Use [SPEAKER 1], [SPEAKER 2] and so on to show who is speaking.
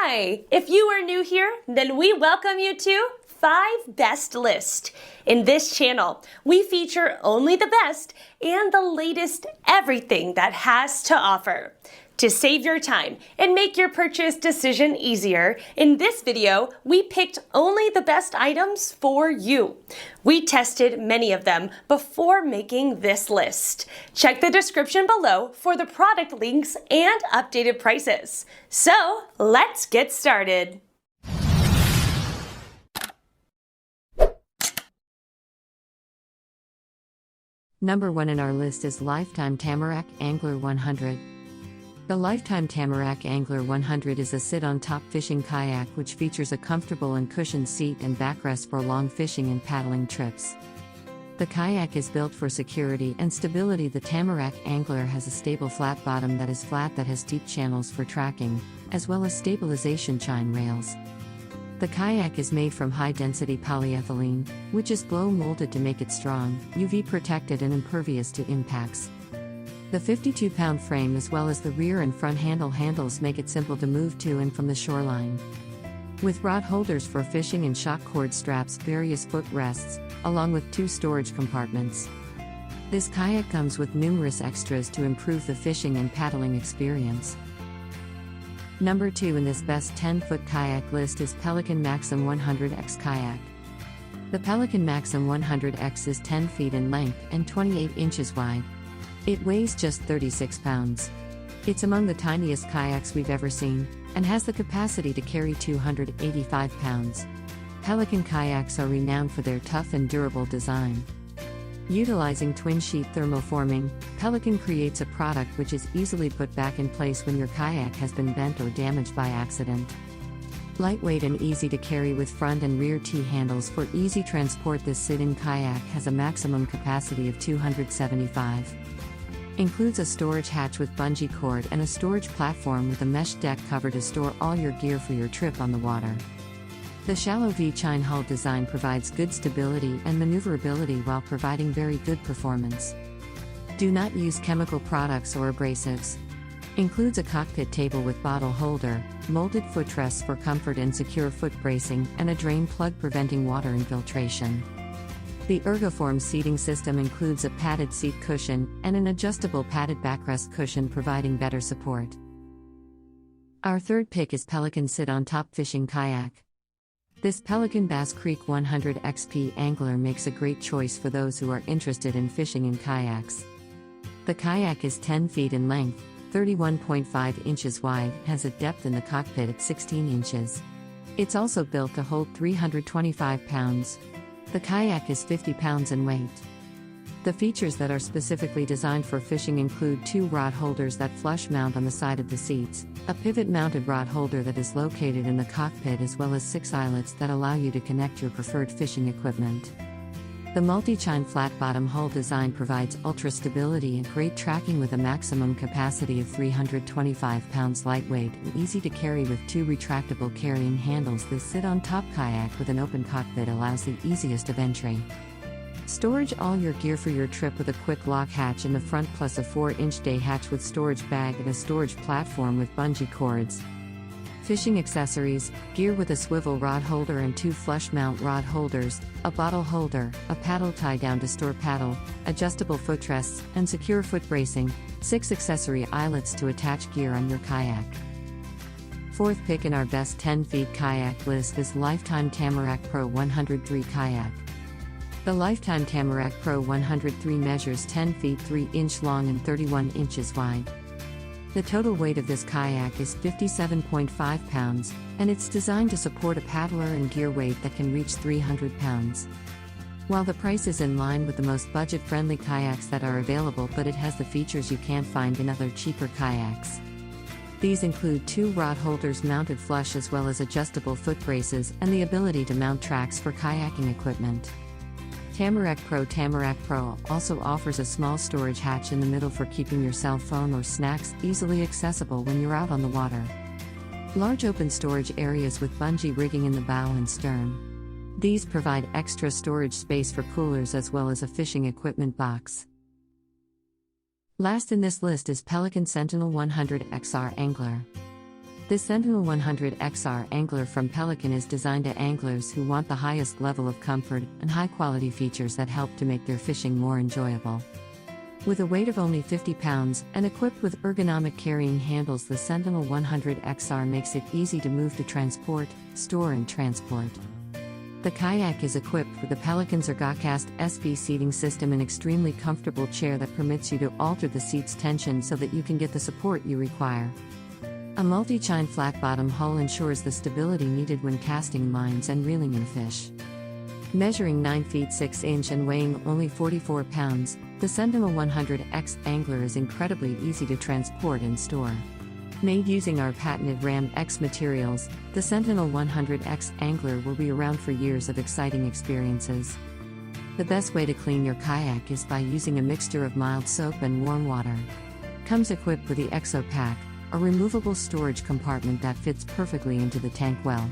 [SPEAKER 1] Hi! If you are new here, then we welcome you to 5 Best List. In this channel, we feature only the best and the latest everything that has to offer. To save your time and make your purchase decision easier, in this video, we picked only the best items for you. We tested many of them before making this list. Check the description below for the product links and updated prices. So, let's get started.
[SPEAKER 2] Number 1 in our list is Lifetimetamarack Angler 100. The Lifetimetamarack Angler 100 is a sit-on-top fishing kayak which features a comfortable and cushioned seat and backrest for long fishing and paddling trips. The kayak is built for security and stability. The Tamarack Angler has a stable flat bottom that is flat that has deep channels for tracking, as well as stabilization chine rails. The kayak is made from high-density polyethylene, which is blow-molded to make it strong, UV-protected and impervious to impacts. The 52-pound frame as well as the rear and front handles make it simple to move to and from the shoreline. With rod holders for fishing and shock cord straps, various foot rests, along with 2 storage compartments. This kayak comes with numerous extras to improve the fishing and paddling experience. Number 2 in this best 10-foot kayak list is Pelican Maxim 100X kayak. The Pelican Maxim 100X is 10 feet in length and 28 inches wide. It weighs just 36 pounds. It's among the tiniest kayaks we've ever seen, and has the capacity to carry 285 pounds. Pelican kayaks are renowned for their tough and durable design. Utilizing twin-sheet thermoforming, Pelican creates a product which is easily put back in place when your kayak has been bent or damaged by accident. Lightweight and easy to carry with front and rear T-handles for easy transport, this sit-in kayak has a maximum capacity of 275. Includes a storage hatch with bungee cord and a storage platform with a mesh deck cover to store all your gear for your trip on the water. The shallow V-chine hull design provides good stability and maneuverability while providing very good performance. Do not use chemical products or abrasives. Includes a cockpit table with bottle holder, molded footrests for comfort and secure foot bracing, and a drain plug preventing water infiltration. The ergoform seating system includes a padded seat cushion and an adjustable padded backrest cushion providing better support. Our third pick is Pelican Sit-on-Top Fishing Kayak. This Pelican Bass Creek 100 XP Angler makes a great choice for those who are interested in fishing in kayaks. The kayak is 10 feet in length, 31.5 inches wide, has a depth in the cockpit at 16 inches. It's also built to hold 325 pounds. The kayak is 50 pounds in weight. The features that are specifically designed for fishing include 2 rod holders that flush mount on the side of the seats, a pivot-mounted rod holder that is located in the cockpit, as well as 6 eyelets that allow you to connect your preferred fishing equipment. The multi-chine flat-bottom hull design provides ultra-stability and great tracking with a maximum capacity of 325 pounds, lightweight and easy to carry with 2 retractable carrying handles. This sit-on-top kayak with an open cockpit allows the easiest of entry. Storage all your gear for your trip with a quick lock hatch in the front plus a 4-inch day hatch with storage bag and a storage platform with bungee cords. Fishing accessories, gear with a swivel rod holder and 2 flush mount rod holders, a bottle holder, a paddle tie down to store paddle, adjustable footrests, and secure foot bracing, 6 accessory eyelets to attach gear on your kayak. Fourth pick in our best 10 feet kayak list is Lifetimetamarack Pro 103 Kayak. The Lifetimetamarack Pro 103 measures 10 feet 3 inch long and 31 inches wide. The total weight of this kayak is 57.5 pounds, and it's designed to support a paddler and gear weight that can reach 300 pounds. While the price is in line with the most budget-friendly kayaks that are available, but it has the features you can't find in other cheaper kayaks. These include 2 rod holders mounted flush as well as adjustable foot braces and the ability to mount tracks for kayaking equipment. Tamarac Pro also offers a small storage hatch in the middle for keeping your cell phone or snacks easily accessible when you're out on the water. Large open storage areas with bungee rigging in the bow and stern. These provide extra storage space for coolers as well as a fishing equipment box. Last in this list is Pelican Sentinel 100 XR Angler. This Sentinel 100 XR Angler from Pelican is designed to anglers who want the highest level of comfort and high-quality features that help to make their fishing more enjoyable. With a weight of only 50 pounds and equipped with ergonomic carrying handles, the Sentinel 100 XR makes it easy to move to transport, store and transport. The kayak is equipped with the Pelican's ErgoCast SV seating system, an extremely comfortable chair that permits you to alter the seat's tension so that you can get the support you require. A multi-chine flat-bottom hull ensures the stability needed when casting lines and reeling in fish. Measuring 9 feet 6 inches and weighing only 44 pounds, the Sentinel 100X Angler is incredibly easy to transport and store. Made using our patented Ram X materials, the Sentinel 100X Angler will be around for years of exciting experiences. The best way to clean your kayak is by using a mixture of mild soap and warm water. Comes equipped with the Exo Pack, a removable storage compartment that fits perfectly into the tank well.